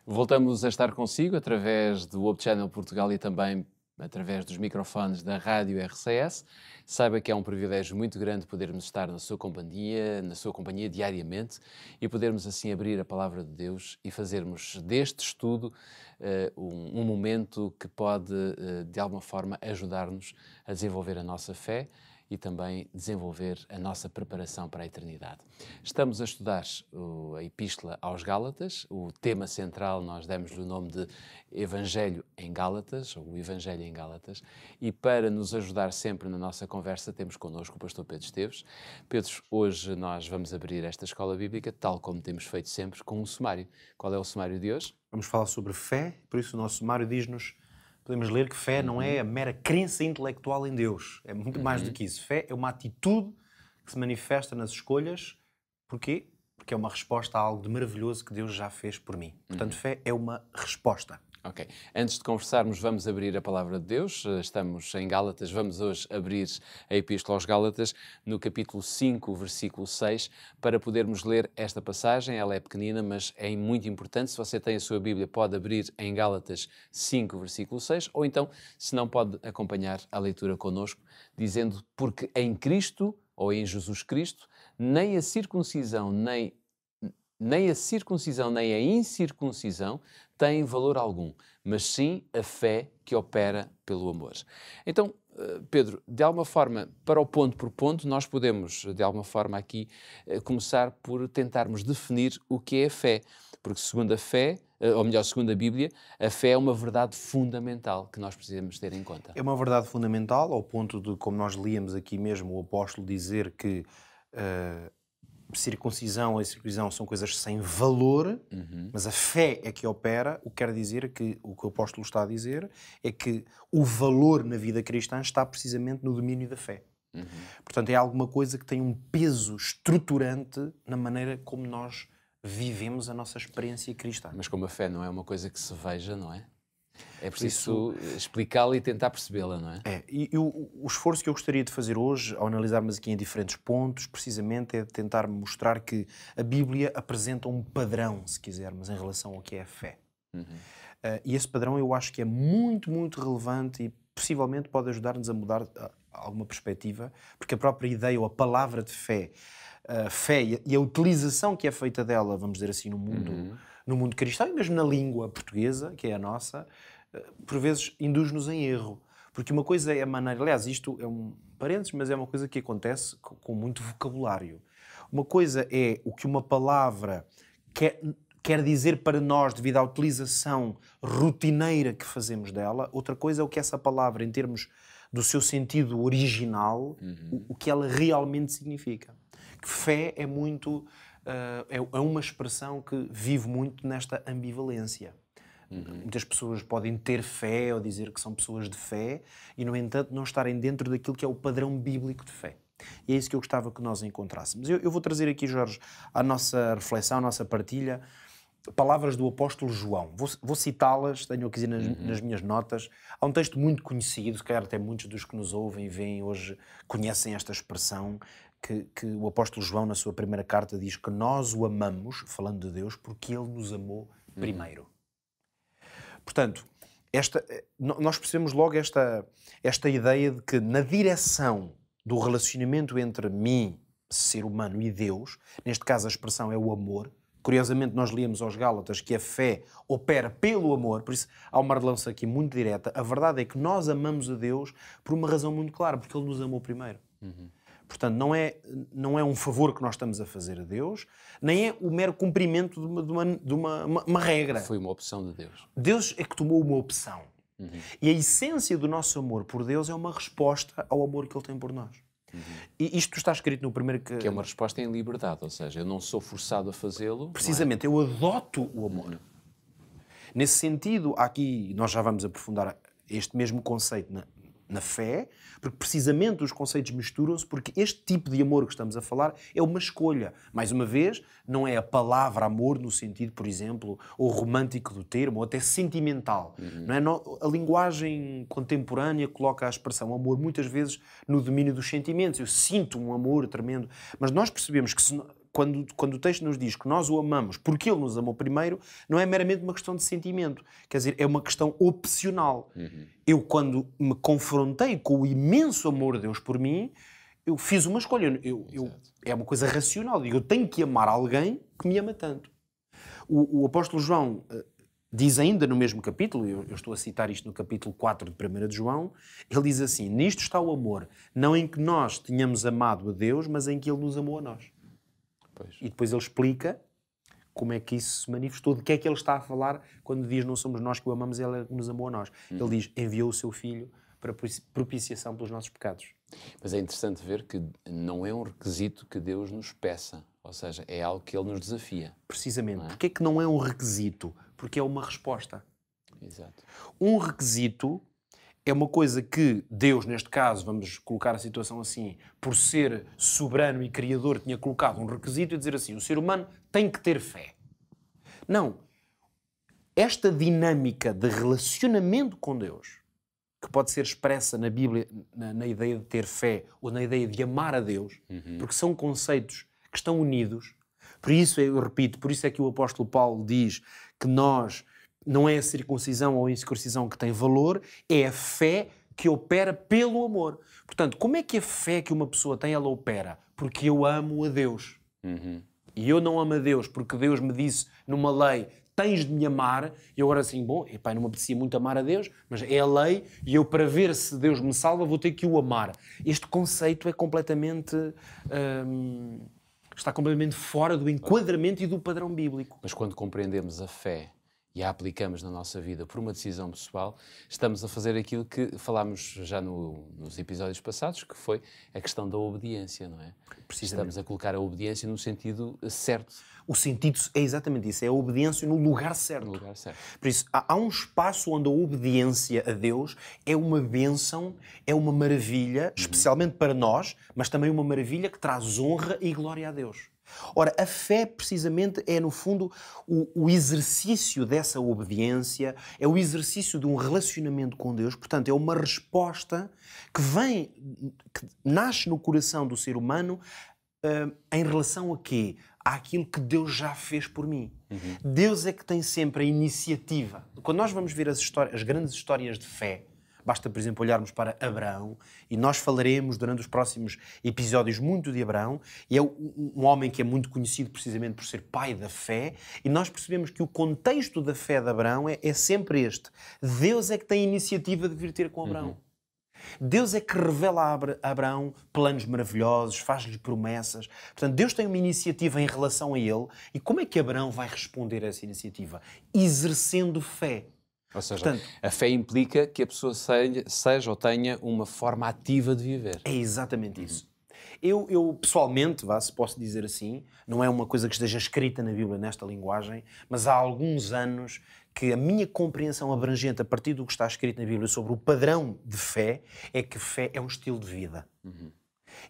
Voltamos a estar consigo através do Hope Channel Portugal e também através dos microfones da Rádio RCS. Saiba que é um privilégio muito grande podermos estar na sua companhia diariamente e podermos assim abrir a Palavra de Deus e fazermos deste estudo um momento que pode, de alguma forma, ajudar-nos a desenvolver a nossa fé e também desenvolver a nossa preparação para a eternidade. Estamos a estudar a Epístola aos Gálatas. O tema central nós demos-lhe o nome de Evangelho em Gálatas, ou o Evangelho em Gálatas, e para nos ajudar sempre na nossa conversa temos connosco o pastor Pedro Esteves. Pedro, hoje nós vamos abrir esta escola bíblica, tal como temos feito sempre, com um sumário. Qual é o sumário de hoje? Vamos falar sobre fé, por isso o nosso sumário diz-nos, podemos ler que fé não é a mera crença intelectual em Deus, é muito mais do que isso. Fé é uma atitude que se manifesta nas escolhas. Porquê? Porque é uma resposta a algo de maravilhoso que Deus já fez por mim. Portanto, fé é uma resposta. Ok. Antes de conversarmos, vamos abrir a Palavra de Deus. Estamos em Gálatas, vamos hoje abrir a Epístola aos Gálatas, no capítulo 5, versículo 6, para podermos ler esta passagem. Ela é pequenina, mas é muito importante. Se você tem a sua Bíblia, pode abrir em Gálatas 5, versículo 6, ou então, se não, pode acompanhar a leitura connosco, dizendo: porque em Cristo, ou em Jesus Cristo, nem a circuncisão, nem a incircuncisão têm valor algum, mas sim a fé que opera pelo amor. Então, Pedro, de alguma forma, para o ponto por ponto, nós podemos, de alguma forma aqui, começar por tentarmos definir o que é a fé. Porque segundo a fé, ou melhor, segundo a Bíblia, a fé é uma verdade fundamental que nós precisamos ter em conta. É uma verdade fundamental, ao ponto de, como nós líamos aqui mesmo, o apóstolo dizer que circuncisão e circuncisão são coisas sem valor, mas a fé é que opera. O que quer dizer que o que o apóstolo está a dizer é que o valor na vida cristã está precisamente no domínio da fé. Portanto, é alguma coisa que tem um peso estruturante na maneira como nós vivemos a nossa experiência cristã. Mas como a fé não é uma coisa que se veja, não é? É preciso explicá-la e tentar percebê-la, não é? O esforço que eu gostaria de fazer hoje, ao analisarmos aqui em diferentes pontos, precisamente é tentar mostrar que a Bíblia apresenta um padrão, se quisermos, em relação ao que é a fé. E esse padrão eu acho que é muito, muito relevante e possivelmente pode ajudar-nos a mudar alguma perspectiva, porque a própria ideia ou a palavra de fé, a fé e a utilização que é feita dela, vamos dizer assim, no mundo cristão e mesmo na língua portuguesa, que é a nossa, por vezes induz-nos em erro. Porque uma coisa é a maneira... Aliás, isto é um parênteses, mas é uma coisa que acontece com muito vocabulário. Uma coisa é o que uma palavra quer dizer para nós devido à utilização rotineira que fazemos dela. Outra coisa é o que essa palavra, em termos do seu sentido original, o que ela realmente significa. Que fé é muito... é uma expressão que vive muito nesta ambivalência. Muitas pessoas podem ter fé ou dizer que são pessoas de fé e, no entanto, não estarem dentro daquilo que é o padrão bíblico de fé. E é isso que eu gostava que nós encontrássemos. Eu vou trazer aqui, Jorge, à nossa reflexão, à nossa partilha, palavras do apóstolo João. Vou citá-las, tenho aqui nas minhas notas. Há um texto muito conhecido, se calhar até muitos dos que nos ouvem e veem hoje conhecem esta expressão, que o apóstolo João, na sua primeira carta, diz que nós o amamos, falando de Deus, porque Ele nos amou primeiro. Portanto, nós percebemos logo esta ideia de que na direção do relacionamento entre mim, ser humano, e Deus, neste caso a expressão é o amor. Curiosamente, nós líamos aos Gálatas que a fé opera pelo amor, por isso há uma relance aqui muito direta. A verdade é que nós amamos a Deus por uma razão muito clara, porque Ele nos amou primeiro. Portanto, não é um favor que nós estamos a fazer a Deus, nem é o mero cumprimento de uma regra. Foi uma opção de Deus. Deus é que tomou uma opção. E a essência do nosso amor por Deus é uma resposta ao amor que Ele tem por nós. E isto está escrito no primeiro... Que é uma resposta em liberdade, ou seja, eu não sou forçado a fazê-lo. Precisamente, eu adoto o amor. Nesse sentido, aqui nós já vamos aprofundar este mesmo conceito na fé, porque precisamente os conceitos misturam-se, porque este tipo de amor que estamos a falar é uma escolha. Mais uma vez, não é a palavra amor no sentido, por exemplo, ou romântico do termo, ou até sentimental. Não é? A linguagem contemporânea coloca a expressão amor muitas vezes no domínio dos sentimentos. Eu sinto um amor tremendo. Mas nós percebemos que quando o texto nos diz que nós o amamos porque ele nos amou primeiro, não é meramente uma questão de sentimento. Quer dizer, é uma questão opcional. Eu, quando me confrontei com o imenso amor de Deus por mim, eu fiz uma escolha. É uma coisa racional. Eu tenho que amar alguém que me ama tanto. O apóstolo João diz ainda no mesmo capítulo, eu estou a citar isto no capítulo 4 de 1 de João, ele diz assim: nisto está o amor, não em que nós tenhamos amado a Deus, mas em que Ele nos amou a nós. Pois. E depois ele explica como é que isso se manifestou, de que é que ele está a falar quando diz não somos nós que o amamos, ele nos amou a nós. Ele diz, enviou o seu Filho para propiciação pelos nossos pecados. Mas é interessante ver que não é um requisito que Deus nos peça, ou seja, é algo que Ele nos desafia. Precisamente. Porquê é que não é um requisito? Porque é uma resposta. Exato. Um requisito é uma coisa que Deus, neste caso, vamos colocar a situação assim, por ser soberano e criador, tinha colocado um requisito e dizer assim, o ser humano tem que ter fé. Não. Esta dinâmica de relacionamento com Deus, que pode ser expressa na Bíblia, na ideia de ter fé ou na ideia de amar a Deus, porque são conceitos que estão unidos. Por isso, eu repito, por isso é que o apóstolo Paulo diz que não é a circuncisão ou a incircuncisão que tem valor, é a fé que opera pelo amor. Portanto, como é que a fé que uma pessoa tem, ela opera? Porque eu amo a Deus. E eu não amo a Deus porque Deus me disse numa lei, tens de me amar, e eu agora assim, bom, epá, não me apetecia muito amar a Deus, mas é a lei, e eu para ver se Deus me salva vou ter que o amar. Este conceito é completamente... está completamente fora do enquadramento e do padrão bíblico. Mas quando compreendemos a fé e a aplicamos na nossa vida por uma decisão pessoal, estamos a fazer aquilo que falámos já nos episódios passados, que foi a questão da obediência, não é? Estamos a colocar a obediência no sentido certo. O sentido é exatamente isso, é a obediência no lugar certo. No lugar certo. Por isso, há um espaço onde a obediência a Deus é uma bênção, é uma maravilha, especialmente para nós, mas também uma maravilha que traz honra e glória a Deus. Ora, a fé, precisamente, é, no fundo, o exercício dessa obediência, é o exercício de um relacionamento com Deus. Portanto, é uma resposta que nasce no coração do ser humano em relação a quê? Àquilo que Deus já fez por mim. Deus é que tem sempre a iniciativa. Quando nós vamos ver as grandes histórias de fé, basta, por exemplo, olharmos para Abraão, e nós falaremos durante os próximos episódios muito de Abraão, e é um homem que é muito conhecido precisamente por ser pai da fé, e nós percebemos que o contexto da fé de Abraão é sempre este. Deus é que tem a iniciativa de vir ter com Abraão. Deus é que revela a Abraão planos maravilhosos, faz-lhe promessas. Portanto, Deus tem uma iniciativa em relação a ele, e como é que Abraão vai responder a essa iniciativa? Exercendo fé. Ou seja, portanto, a fé implica que a pessoa seja ou tenha uma forma ativa de viver. É exatamente isso. Eu pessoalmente, se posso dizer assim, não é uma coisa que esteja escrita na Bíblia nesta linguagem, mas há alguns anos que a minha compreensão abrangente a partir do que está escrito na Bíblia sobre o padrão de fé é que fé é um estilo de vida.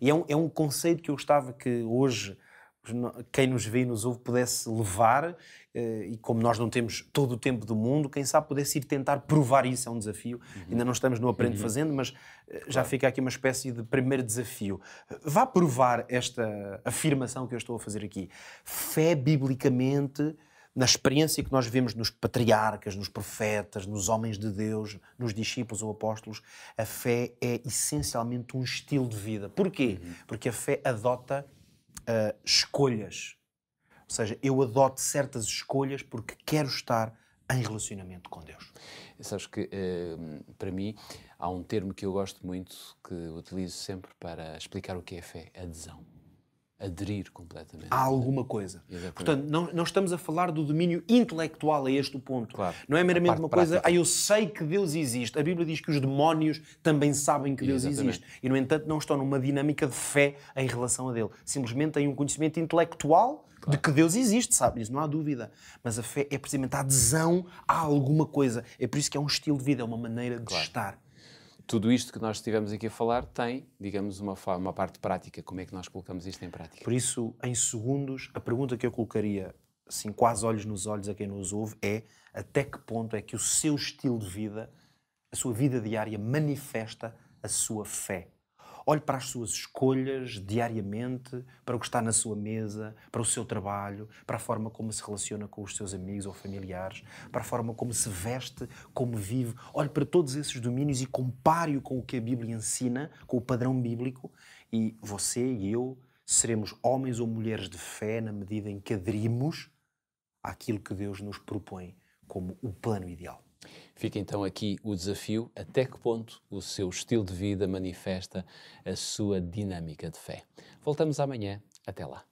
E é um conceito que eu gostava que hoje quem nos vê e nos ouve pudesse levar, e como nós não temos todo o tempo do mundo, quem sabe pudesse ir tentar provar isso, é um desafio. Ainda não estamos no Aprende Fazendo, mas já fica aqui uma espécie de primeiro desafio. Vá provar esta afirmação que eu estou a fazer aqui. Fé, biblicamente, na experiência que nós vemos nos patriarcas, nos profetas, nos homens de Deus, nos discípulos ou apóstolos, a fé é essencialmente um estilo de vida. Porquê? Porque a fé adota escolhas. Ou seja, eu adoto certas escolhas porque quero estar em relacionamento com Deus. Sabes que, para mim, há um termo que eu gosto muito, que utilizo sempre para explicar o que é fé: adesão. Aderir completamente. Há alguma coisa. Exatamente. Portanto, não estamos a falar do domínio intelectual, é este o ponto. Claro. Não é meramente uma coisa, eu sei que Deus existe. A Bíblia diz que os demónios também sabem que Deus existe. E, no entanto, não estão numa dinâmica de fé em relação a Deus. Simplesmente têm um conhecimento intelectual de que Deus existe, sabe? Isso não há dúvida. Mas a fé é precisamente a adesão a alguma coisa. É por isso que é um estilo de vida, é uma maneira de estar. Tudo isto que nós estivemos aqui a falar tem, digamos, uma parte prática. Como é que nós colocamos isto em prática? Por isso, em segundos, a pergunta que eu colocaria, assim, quase olhos nos olhos a quem nos ouve, é até que ponto é que o seu estilo de vida, a sua vida diária, manifesta a sua fé? Olhe para as suas escolhas diariamente, para o que está na sua mesa, para o seu trabalho, para a forma como se relaciona com os seus amigos ou familiares, para a forma como se veste, como vive. Olhe para todos esses domínios e compare-o com o que a Bíblia ensina, com o padrão bíblico, e você e eu seremos homens ou mulheres de fé na medida em que aderimos àquilo que Deus nos propõe como o plano ideal. Fica então aqui o desafio: até que ponto o seu estilo de vida manifesta a sua dinâmica de fé. Voltamos amanhã. Até lá.